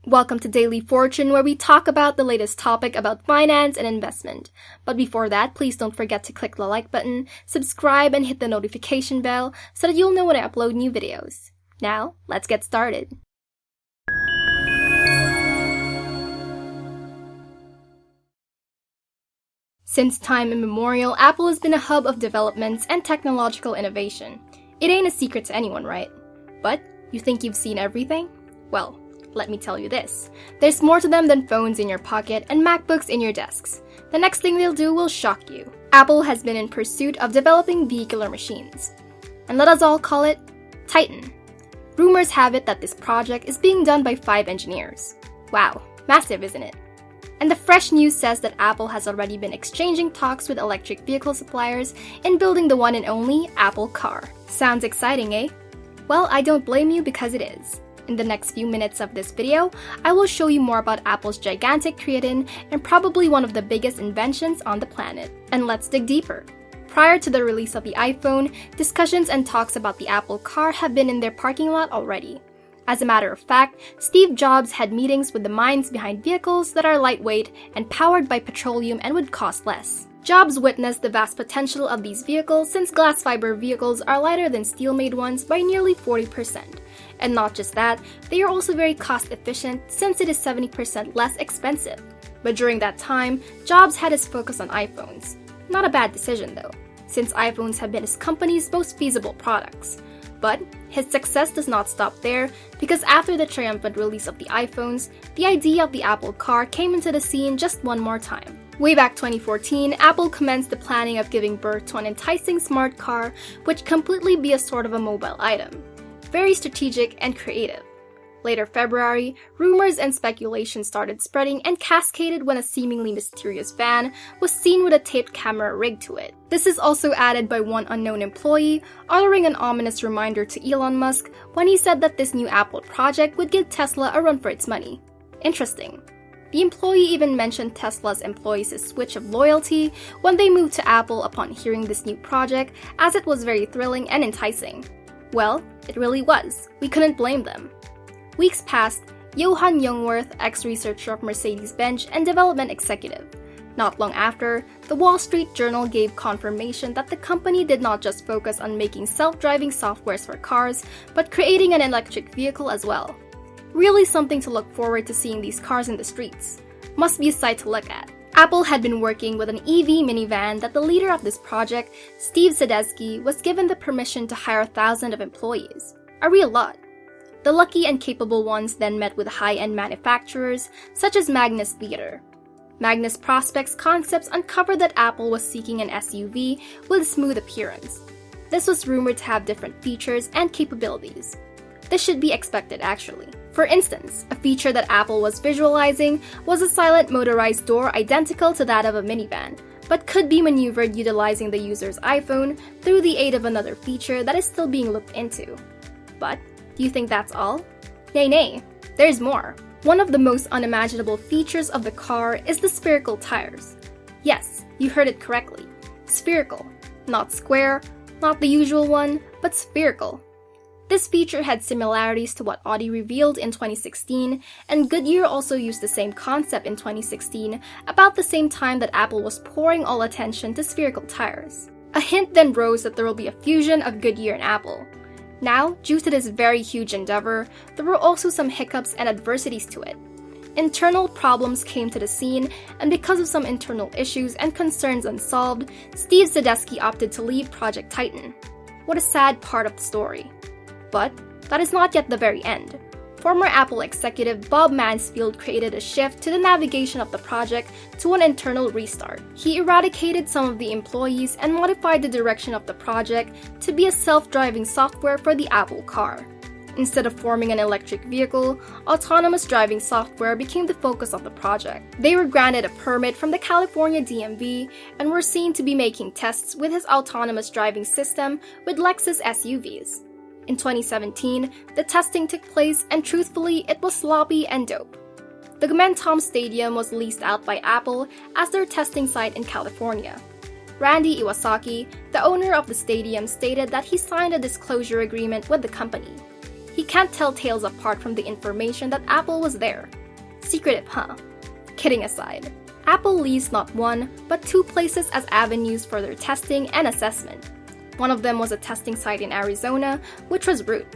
Welcome to Daily Fortune, where we talk about the latest topic about finance and investment. But before that, please don't forget to click the like button, subscribe, and hit the notification bell so that you'll know when I upload new videos. Now, let's get started. Since time immemorial, Apple has been a hub of developments and technological innovation. It ain't a secret to anyone, right? But, you think you've seen everything? Well, let me tell you this. There's more to them than phones in your pocket and MacBooks in your desks. The next thing they'll do will shock you. Apple has been in pursuit of developing vehicular machines. And let us all call it Titan. Rumors have it that this project is being done by 5 engineers. Wow, massive, isn't it? And the fresh news says that Apple has already been exchanging talks with electric vehicle suppliers in building the one and only Apple Car. Sounds exciting, eh? Well, I don't blame you because it is. In the next few minutes of this video, I will show you more about Apple's gigantic creatine and probably one of the biggest inventions on the planet. And let's dig deeper. Prior to the release of the iPhone, discussions and talks about the Apple Car have been in their parking lot already. As a matter of fact, Steve Jobs had meetings with the minds behind vehicles that are lightweight and powered by petroleum and would cost less. Jobs witnessed the vast potential of these vehicles since glass fiber vehicles are lighter than steel-made ones by nearly 40%. And not just that, they are also very cost-efficient since it is 70% less expensive. But during that time, Jobs had his focus on iPhones. Not a bad decision though, since iPhones have been his company's most feasible products. But his success does not stop there, because after the triumphant release of the iPhones, the idea of the Apple Car came into the scene just one more time. Way back 2014, Apple commenced the planning of giving birth to an enticing smart car which completely be a sort of a mobile item. Very strategic and creative. Later February, rumors and speculation started spreading and cascaded when a seemingly mysterious van was seen with a taped camera rigged to it. This is also added by one unknown employee, uttering an ominous reminder to Elon Musk when he said that this new Apple project would give Tesla a run for its money. Interesting. The employee even mentioned Tesla's employees' switch of loyalty when they moved to Apple upon hearing this new project, as it was very thrilling and enticing. Well, it really was. We couldn't blame them. Weeks passed, Johan Jungwirth, ex-researcher of Mercedes-Benz and development executive. Not long after, the Wall Street Journal gave confirmation that the company did not just focus on making self-driving softwares for cars, but creating an electric vehicle as well. Really something to look forward to seeing these cars in the streets. Must be a sight to look at. Apple had been working with an EV minivan that the leader of this project, Steve Sadetsky, was given the permission to hire 1,000 of employees. A real lot. The lucky and capable ones then met with high-end manufacturers such as Magnus Theater. Magnus Prospects Concepts uncovered that Apple was seeking an SUV with a smooth appearance. This was rumored to have different features and capabilities. This should be expected actually. For instance, a feature that Apple was visualizing was a silent motorized door identical to that of a minivan, but could be maneuvered utilizing the user's iPhone through the aid of another feature that is still being looked into. But, do you think that's all? Nay, there's more. One of the most unimaginable features of the car is the spherical tires. Yes, you heard it correctly. Spherical. Not square, not the usual one, but spherical. This feature had similarities to what Audi revealed in 2016, and Goodyear also used the same concept in 2016, about the same time that Apple was pouring all attention to spherical tires. A hint then rose that there will be a fusion of Goodyear and Apple. Now, due to this very huge endeavor, there were also some hiccups and adversities to it. Internal problems came to the scene, and because of some internal issues and concerns unsolved, Steve Sadetsky opted to leave Project Titan. What a sad part of the story. But that is not yet the very end. Former Apple executive Bob Mansfield created a shift to the navigation of the project to an internal restart. He eradicated some of the employees and modified the direction of the project to be a self-driving software for the Apple Car. Instead of forming an electric vehicle, autonomous driving software became the focus of the project. They were granted a permit from the California DMV and were seen to be making tests with his autonomous driving system with Lexus SUVs. In 2017, the testing took place, and truthfully, it was sloppy and dope. The Momentum Stadium was leased out by Apple as their testing site in California. Randy Iwasaki, the owner of the stadium, stated that he signed a disclosure agreement with the company. he can't tell tales apart from the information that Apple was there. Secretive, huh? Kidding aside, Apple leased not one, but 2 places as avenues for their testing and assessment. One of them was a testing site in Arizona, which was Root.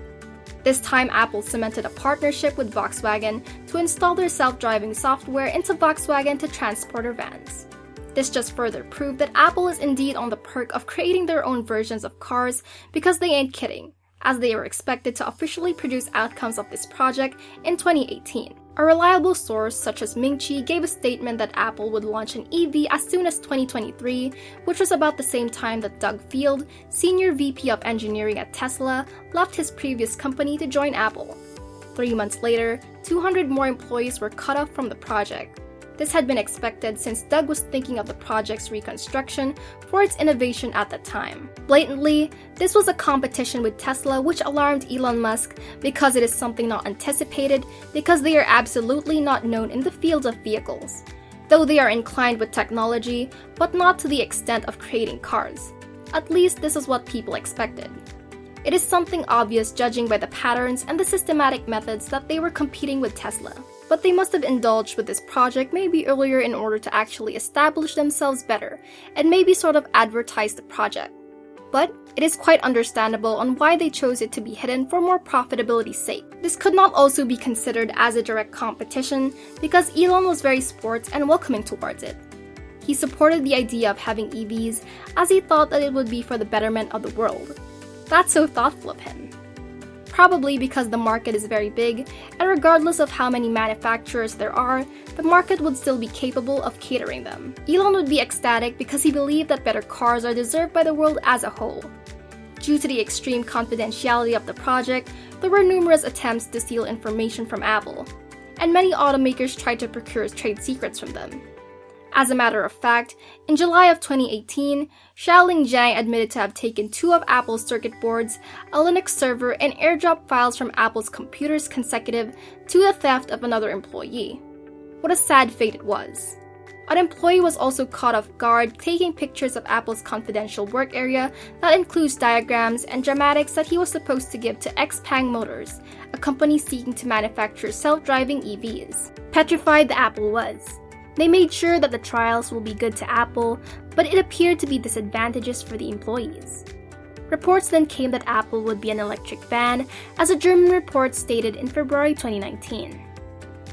This time, Apple cemented a partnership with Volkswagen to install their self-driving software into Volkswagen to transporter vans. This just further proved that Apple is indeed on the perk of creating their own versions of cars because they ain't kidding, as they were expected to officially produce outcomes of this project in 2018. A reliable source such as Ming-Chi gave a statement that Apple would launch an EV as soon as 2023, which was about the same time that Doug Field, senior VP of engineering at Tesla, left his previous company to join Apple. 3 months later, 200 more employees were cut off from the project. This had been expected since Doug was thinking of the project's reconstruction for its innovation at the time. Blatantly, this was a competition with Tesla which alarmed Elon Musk because it is something not anticipated because they are absolutely not known in the field of vehicles, though they are inclined with technology, but not to the extent of creating cars. At least this is what people expected. It is something obvious judging by the patterns and the systematic methods that they were competing with Tesla. But they must have indulged with this project maybe earlier in order to actually establish themselves better, and maybe sort of advertise the project. But it is quite understandable on why they chose it to be hidden for more profitability's sake. This could not also be considered as a direct competition because Elon was very sports and welcoming towards it. He supported the idea of having EVs as he thought that it would be for the betterment of the world. That's so thoughtful of him. Probably because the market is very big, and regardless of how many manufacturers there are, the market would still be capable of catering them. Elon would be ecstatic because he believed that better cars are deserved by the world as a whole. Due to the extreme confidentiality of the project, there were numerous attempts to steal information from Apple, and many automakers tried to procure trade secrets from them. As a matter of fact, in July of 2018, Xiaoling Zhang admitted to have taken 2 of Apple's circuit boards, a Linux server, and airdropped files from Apple's computers consecutive to the theft of another employee. What a sad fate it was. An employee was also caught off guard taking pictures of Apple's confidential work area that includes diagrams and dramatics that he was supposed to give to XPeng Motors, a company seeking to manufacture self-driving EVs. Petrified the Apple was. They made sure that the trials will be good to Apple, but it appeared to be disadvantageous for the employees. Reports then came that Apple would be an electric van, as a German report stated in February 2019.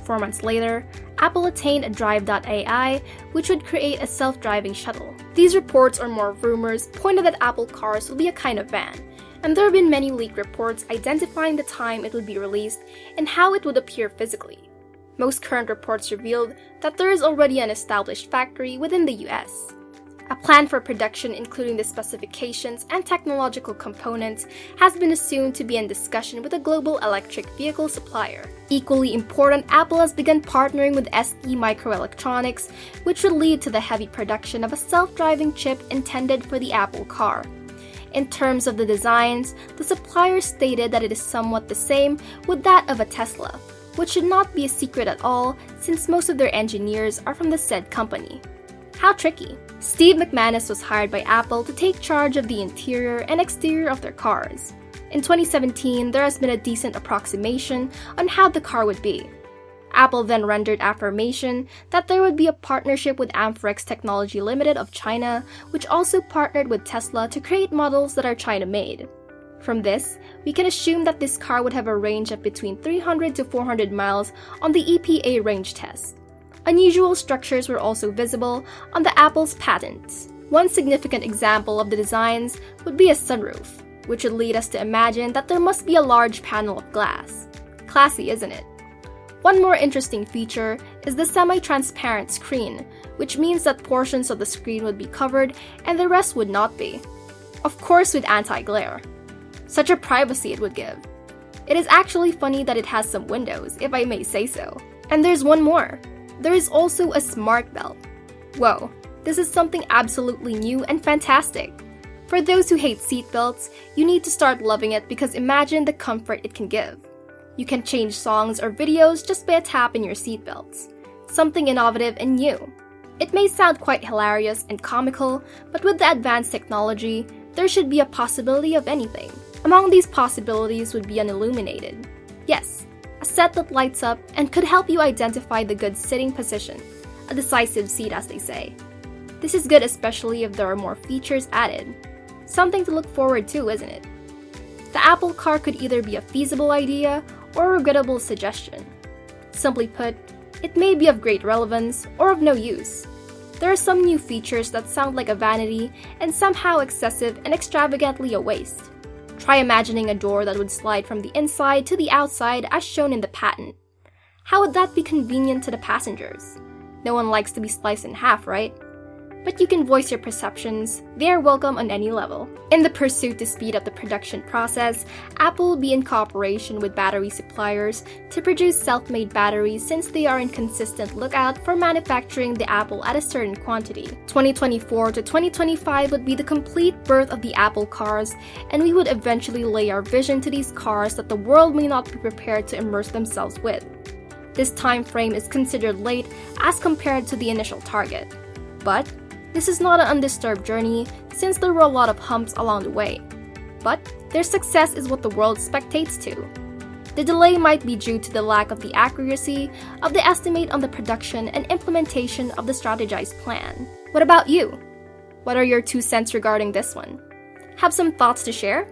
4 months later, Apple attained a Drive.ai, which would create a self-driving shuttle. These reports, or more rumors, pointed that Apple cars would be a kind of van, and there have been many leaked reports identifying the time it would be released and how it would appear physically. Most current reports revealed that there is already an established factory within the US. A plan for production including the specifications and technological components has been assumed to be in discussion with a global electric vehicle supplier. Equally important, Apple has begun partnering with ST Microelectronics, which would lead to the heavy production of a self-driving chip intended for the Apple car. In terms of the designs, the supplier stated that it is somewhat the same with that of a Tesla, which should not be a secret at all since most of their engineers are from the said company. How tricky. Steve McManus was hired by Apple to take charge of the interior and exterior of their cars. In 2017, there has been a decent approximation on how the car would be. Apple then rendered affirmation that there would be a partnership with Amperex Technology Limited of China, which also partnered with Tesla to create models that are China-made. From this, we can assume that this car would have a range of between 300 to 400 miles on the EPA range test. Unusual structures were also visible on the Apple's patents. One significant example of the designs would be a sunroof, which would lead us to imagine that there must be a large panel of glass. Classy, isn't it? One more interesting feature is the semi-transparent screen, which means that portions of the screen would be covered and the rest would not be. Of course with anti-glare. Such a privacy it would give. It is actually funny that it has some windows, if I may say so. And there's one more. There is also a smart belt. Whoa, this is something absolutely new and fantastic. For those who hate seatbelts, you need to start loving it because imagine the comfort it can give. You can change songs or videos just by a tap in your seatbelts. Something innovative and new. It may sound quite hilarious and comical, but with the advanced technology, there should be a possibility of anything. Among these possibilities would be an illuminated. Yes, a set that lights up and could help you identify the good sitting position, a decisive seat as they say. This is good especially if there are more features added. Something to look forward to, isn't it? The Apple Car could either be a feasible idea or a regrettable suggestion. Simply put, it may be of great relevance or of no use. There are some new features that sound like a vanity and somehow excessive and extravagantly a waste. Try imagining a door that would slide from the inside to the outside as shown in the patent. How would that be convenient to the passengers? No one likes to be sliced in half, right? But you can voice your perceptions. They are welcome on any level. In the pursuit to speed up the production process, Apple will be in cooperation with battery suppliers to produce self-made batteries since they are in consistent lookout for manufacturing the Apple at a certain quantity. 2024 to 2025 would be the complete birth of the Apple cars, and we would eventually lay our vision to these cars that the world may not be prepared to immerse themselves with. This time frame is considered late as compared to the initial target. But this is not an undisturbed journey since there were a lot of humps along the way. But their success is what the world spectates to. The delay might be due to the lack of the accuracy of the estimate on the production and implementation of the strategized plan. What about you? What are your 2 cents regarding this one? Have some thoughts to share?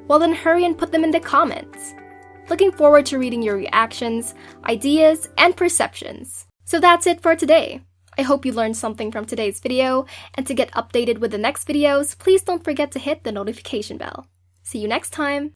Well then hurry and put them in the comments. Looking forward to reading your reactions, ideas, and perceptions. So that's it for today. I hope you learned something from today's video, and to get updated with the next videos, please don't forget to hit the notification bell. See you next time!